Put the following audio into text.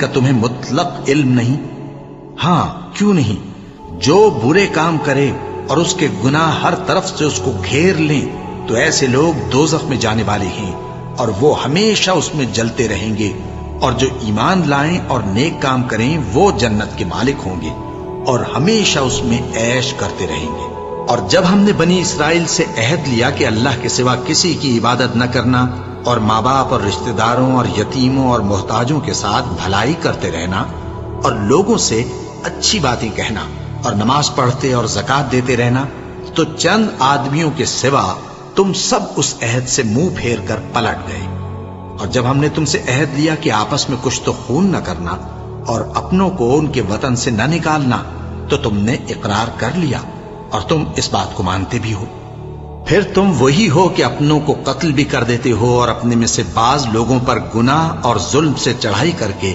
کا تمہیں مطلق علم نہیں؟ ہاں کیوں نہیں، جو برے کام کرے اور اس کے گناہ ہر طرف سے اس کو گھیر لیں تو ایسے لوگ دوزخ میں جانے والے ہیں اور وہ ہمیشہ اس میں جلتے رہیں گے، اور جو ایمان لائیں اور نیک کام کریں وہ جنت کے مالک ہوں گے اور ہمیشہ اس میں عیش کرتے رہیں گے۔ اور جب ہم نے بنی اسرائیل سے عہد لیا کہ اللہ کے سوا کسی کی عبادت نہ کرنا اور ماں باپ اور رشتہ داروں اور یتیموں اور محتاجوں کے ساتھ بھلائی کرتے رہنا اور لوگوں سے اچھی باتیں کہنا اور نماز پڑھتے اور زکوٰۃ دیتے رہنا، تو چند آدمیوں کے سوا تم سب اس عہد سے منہ پھیر کر پلٹ گئے۔ اور جب ہم نے تم سے عہد لیا کہ آپس میں کچھ تو خون نہ کرنا اور اپنوں کو ان کے وطن سے نہ نکالنا، تو تم نے اقرار کر لیا اور تم اس بات کو مانتے بھی ہو۔ پھر تم وہی ہو کہ اپنوں کو قتل بھی کر دیتے ہو اور اپنے میں سے بعض لوگوں پر گناہ اور ظلم سے چڑھائی کر کے